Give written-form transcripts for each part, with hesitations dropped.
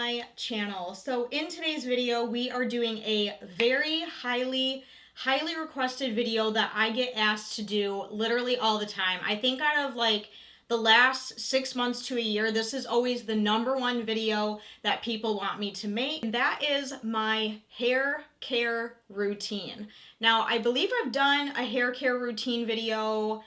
my channel. So in today's video, we are doing a very highly requested video that I get asked to do literally all the time. I think out of like the last 6 months to a year, this is always the #1 video that people want me to make. And that is my hair care routine. Now, I believe I've done a hair care routine video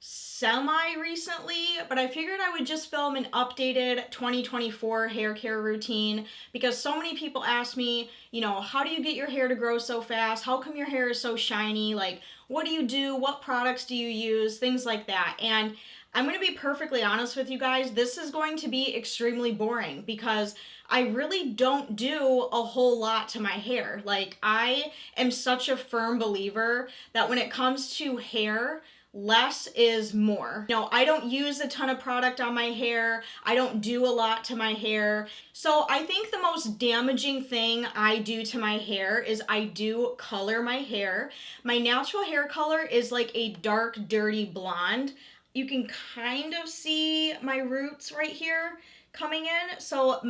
semi-recently, but I figured I would just film an updated 2024 hair care routine because so many people ask me, how do you get your hair to grow so fast? How come your hair is so shiny? Like, what do you do? What products do you use? Things like that. And I'm going to be perfectly honest with you guys, this is going to be extremely boring because I really don't do a whole lot to my hair. Like, I am such a firm believer that when it comes to hair, less is more. I don't use a ton of product on my hair. I don't do a lot to my hair. So I think the most damaging thing I do to my hair is I do color my hair. My natural hair color is like a dark, dirty blonde. You can kind of see my roots right here coming in. So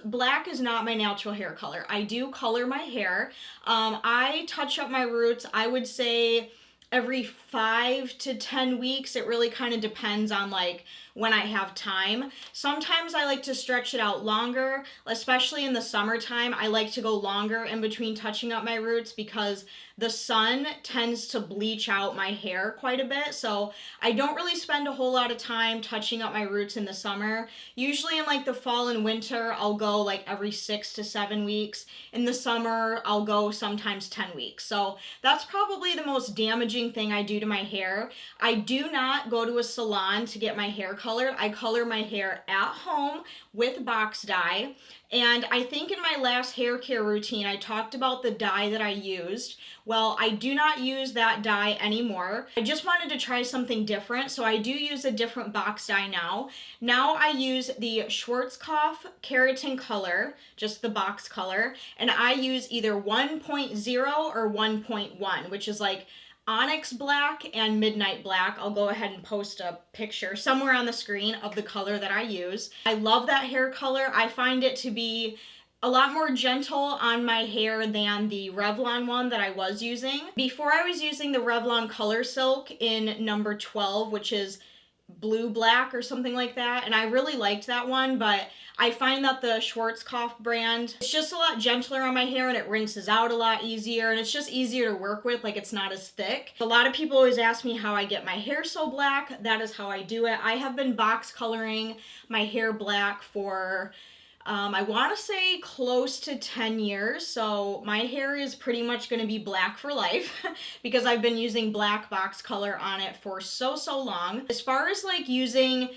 black is not my natural hair color. I do color my hair. I touch up my roots, I would say every 5 to 10 weeks. It really kind of depends on like when I have time. Sometimes I like to stretch it out longer, especially in the summertime. I like to go longer in between touching up my roots because the sun tends to bleach out my hair quite a bit. So I don't really spend a whole lot of time touching up my roots in the summer. Usually in like the fall and winter, I'll go like every 6 to 7 weeks. In the summer, I'll go sometimes 10 weeks. So that's probably the most damaging thing I do to my hair. I do not go to a salon to get my hair colored. I color my hair at home with box dye. And I think in my last hair care routine, I talked about the dye that I used. Well, I do not use that dye anymore. I just wanted to try something different, so I do use a different box dye now. Now I use the Schwarzkopf Keratin color, just the box color, and I use either 1.0 or 1.1, which is like onyx black and midnight black. I'll go ahead and post a picture somewhere on the screen of the color that I use. I love that hair color. I find it to be a lot more gentle on my hair than the Revlon one that I was using. Before I was using the Revlon Color Silk in number 12, which is blue black or something like that, and I really liked that one, but I find that the Schwarzkopf brand, it's just a lot gentler on my hair and it rinses out a lot easier and it's just easier to work with, like it's not as thick. A lot of people always ask me how I get my hair so black. That is how I do it. I have been box coloring my hair black for I want to say close to 10 years, so my hair is pretty much going to be black for life because I've been using black box color on it for so long. As far as like using,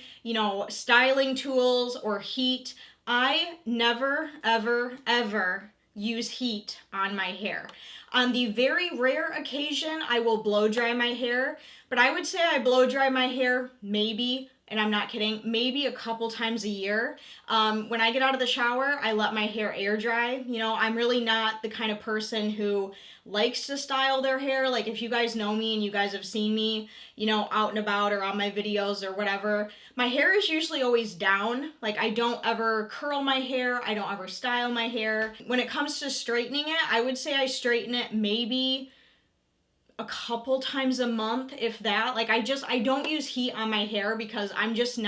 styling tools or heat, I never, ever use heat on my hair. On the very rare occasion, I will blow dry my hair, but I would say I blow dry my hair maybe, and I'm not kidding, maybe a couple times a year. When I get out of the shower, I let my hair air dry. I'm really not the kind of person who likes to style their hair. Like, if you guys know me and you guys have seen me, out and about or on my videos or whatever, my hair is usually always down. Like, I don't ever curl my hair. I don't ever style my hair. When it comes to straightening it, I would say I straighten it maybe a couple times a month, if that. Like, I don't use heat on my hair because I'm just the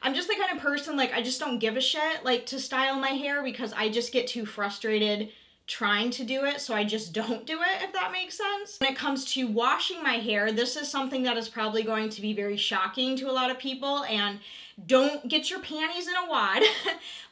kind of person, like, I just don't give a shit, like, to style my hair because I just get too frustrated trying to do it, so I just don't do it, if that makes sense. When it comes to washing my hair, this is something that is probably going to be very shocking to a lot of people, and don't get your panties in a wad,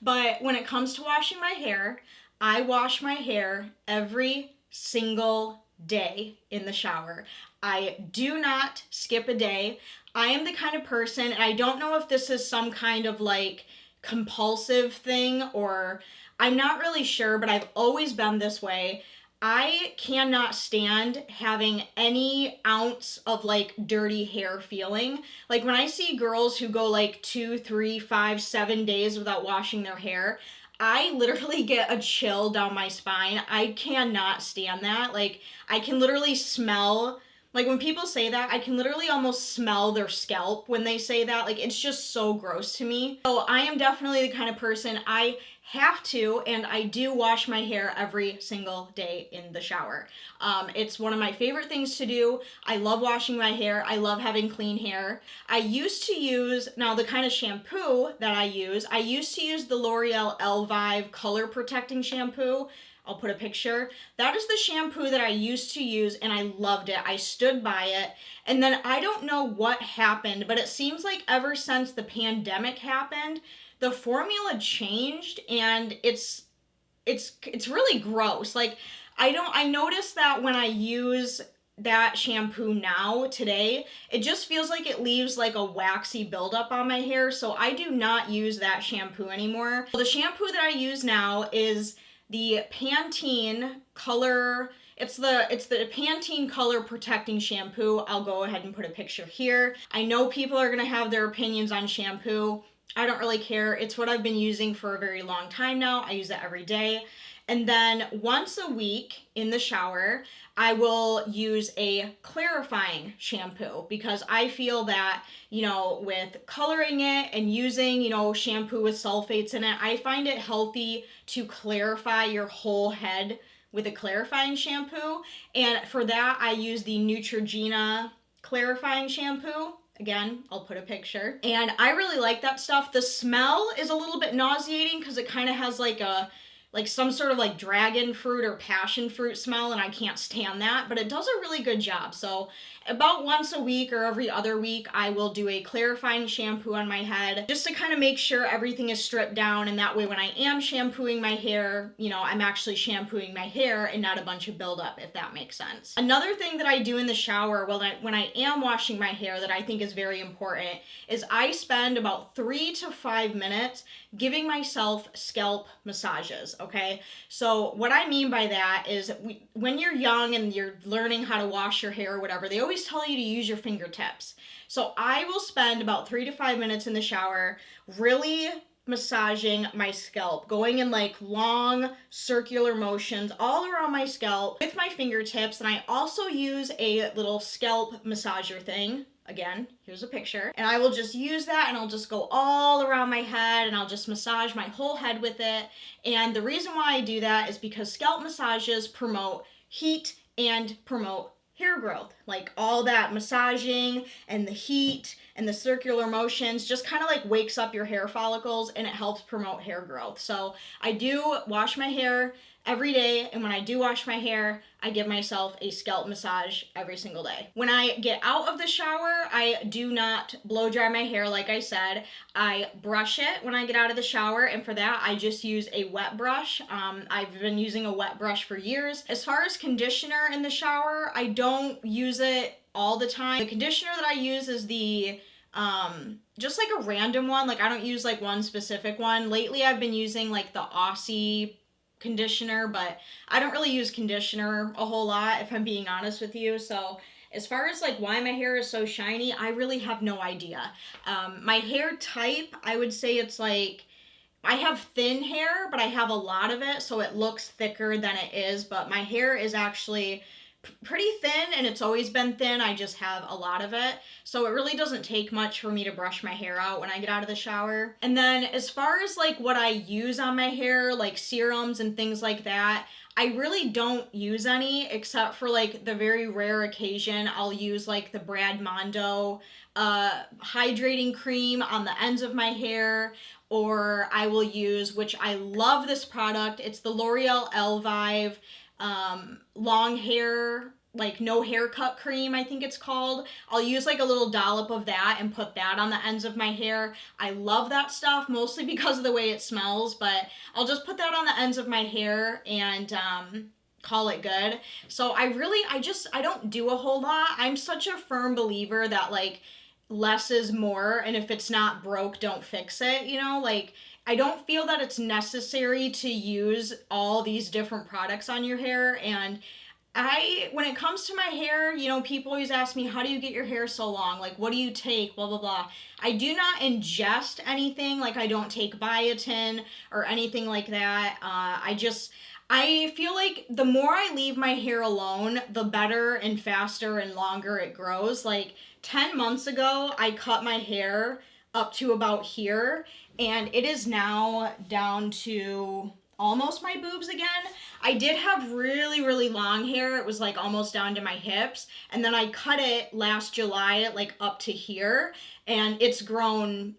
but when it comes to washing my hair, I wash my hair every single day in the shower. I do not skip a day. I am the kind of person, and I don't know if this is some kind of like compulsive thing or I'm not really sure, but I've always been this way. I cannot stand having any ounce of like dirty hair feeling. Like, when I see girls who go like 2, 3, 5, 7 days without washing their hair, I literally get a chill down my spine. I cannot stand that. Like, I can literally smell Like when people say that, I can literally almost smell their scalp when they say that. Like it's just so gross to me. So I am definitely the kind of person, I have to, and I do wash my hair every single day in the shower. It's one of my favorite things to do. I love washing my hair. I love having clean hair. I used to use, now the kind of shampoo that I used to use the L'Oreal Elvive Color Protecting Shampoo. I'll put a picture. That is the shampoo that I used to use and I loved it. I stood by it. And then I don't know what happened, but it seems like ever since the pandemic happened, the formula changed and it's really gross. Like I noticed that when I use that shampoo now today, it just feels like it leaves like a waxy buildup on my hair. So I do not use that shampoo anymore. The shampoo that I use now is the Pantene Color, it's the Pantene Color Protecting Shampoo. I'll go ahead and put a picture here. I know people are gonna have their opinions on shampoo. I don't really care. It's what I've been using for a very long time now. I use it every day. And then once a week in the shower, I will use a clarifying shampoo because I feel that, you know, with coloring it and using, you know, shampoo with sulfates in it, I find it healthy to clarify your whole head with a clarifying shampoo. And for that, I use the Neutrogena clarifying shampoo. Again, I'll put a picture. And I really like that stuff. The smell is a little bit nauseating because it kind of has like some sort of like dragon fruit or passion fruit smell, and I can't stand that, but it does a really good job. So about once a week or every other week, I will do a clarifying shampoo on my head just to kind of make sure everything is stripped down, and that way when I am shampooing my hair, you know, I'm actually shampooing my hair and not a bunch of buildup, if that makes sense. Another thing that I do in the shower when I am washing my hair that I think is very important is I spend about 3 to 5 minutes giving myself scalp massages, okay? So what I mean by that is when you're young and you're learning how to wash your hair or whatever, they always tell you to use your fingertips. So I will spend about 3 to 5 minutes in the shower really massaging my scalp, going in like long circular motions all around my scalp with my fingertips. And I also use a little scalp massager thing. Again, here's a picture. And I will just use that and I'll just go all around my head and I'll just massage my whole head with it. And the reason why I do that is because scalp massages promote heat and promote hair growth. Like all that massaging and the heat and the circular motions just kind of like wakes up your hair follicles and it helps promote hair growth. So I do wash my hair every day, and when I do wash my hair, I give myself a scalp massage every single day. When I get out of the shower, I do not blow dry my hair like I said. I brush it when I get out of the shower, and for that I just use a wet brush. I've been using a wet brush for years. As far as conditioner in the shower, I don't use it all the time. The conditioner that I use is the just like a random one. Like I don't use like one specific one. Lately I've been using like the Aussie conditioner, but I don't really use conditioner a whole lot if I'm being honest with you. So as far as like why my hair is so shiny, I really have no idea. My hair type, I would say it's like I have thin hair, but I have a lot of it, so it looks thicker than it is, but my hair is actually pretty thin, and it's always been thin. I just have a lot of it, so it really doesn't take much for me to brush my hair out when I get out of the shower. And then as far as like what I use on my hair, like serums and things like that, I really don't use any except for like the very rare occasion I'll use like the Brad Mondo hydrating cream on the ends of my hair, or I will use, which I love this product, it's the L'Oreal Elvive long hair, like no haircut cream, I think it's called. I'll use like a little dollop of that and put that on the ends of my hair. I love that stuff, mostly because of the way it smells, but I'll just put that on the ends of my hair and call it good. So I don't do a whole lot. I'm such a firm believer that like less is more, and if it's not broke, don't fix it, you know? Like I don't feel that it's necessary to use all these different products on your hair, and when it comes to my hair, you know, people always ask me, how do you get your hair so long? Like, what do you take? Blah, blah, blah. I do not ingest anything. Like, I don't take biotin or anything like that. I feel like the more I leave my hair alone, the better and faster and longer it grows. Like, 10 months ago, I cut my hair up to about here, and it is now down to almost my boobs again. I did have really, really long hair. It was like almost down to my hips. And then I cut it last July, like up to here. And it's grown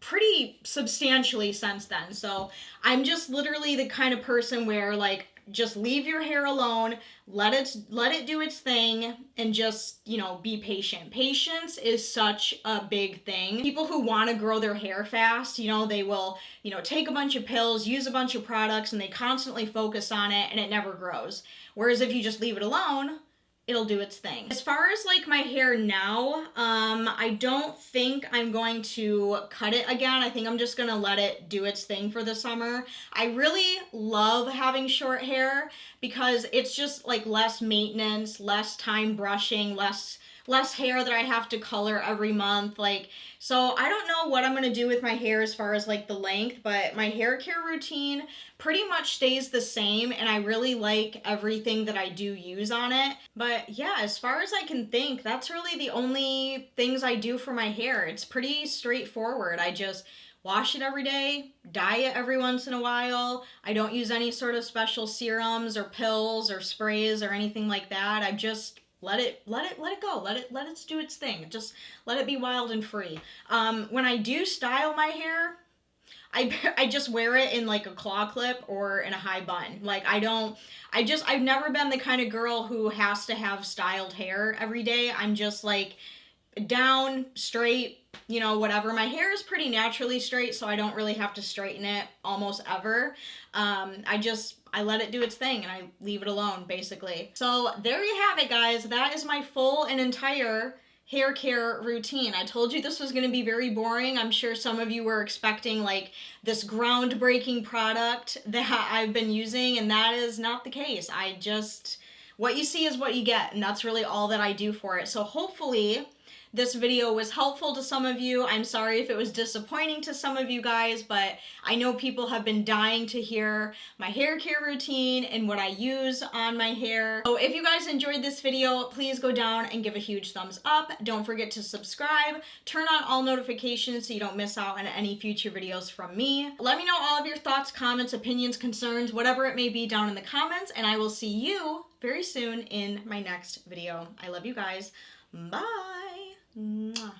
pretty substantially since then. So I'm just literally the kind of person where like just leave your hair alone, let it do its thing, and just, you know, be patient. Patience is such a big thing. People who want to grow their hair fast, you know, they will, you know, take a bunch of pills, use a bunch of products, and they constantly focus on it, and it never grows. Whereas if you just leave it alone, it'll do its thing. As far as like my hair now, I don't think I'm going to cut it again. I think I'm just gonna let it do its thing for the summer. I really love having short hair because it's just like less maintenance, less time brushing, less hair that I have to color every month. Like, so I don't know what I'm gonna do with my hair as far as like the length, but my hair care routine pretty much stays the same, and I really like everything that I do use on it. But yeah, as far as I can think, that's really the only things I do for my hair. It's pretty straightforward. I just wash it every day, dye it every once in a while. I don't use any sort of special serums or pills or sprays or anything like that. I just let it go. Let it do its thing. Just let it be wild and free. When I do style my hair, I just wear it in like a claw clip or in a high bun. Like I've never been the kind of girl who has to have styled hair every day. I'm just like down, straight, you know, whatever. My hair is pretty naturally straight, so I don't really have to straighten it almost ever. I let it do its thing and I leave it alone, basically. So there you have it, guys. That is my full and entire hair care routine. I told you this was going to be very boring. I'm sure some of you were expecting like this groundbreaking product that I've been using, and that is not the case. What you see is what you get, and that's really all that I do for it. So hopefully this video was helpful to some of you. I'm sorry if it was disappointing to some of you guys, but I know people have been dying to hear my hair care routine and what I use on my hair. So if you guys enjoyed this video, please go down and give a huge thumbs up. Don't forget to subscribe, turn on all notifications so you don't miss out on any future videos from me. Let me know all of your thoughts, comments, opinions, concerns, whatever it may be down in the comments, and I will see you very soon in my next video. I love you guys. Bye. Mwah.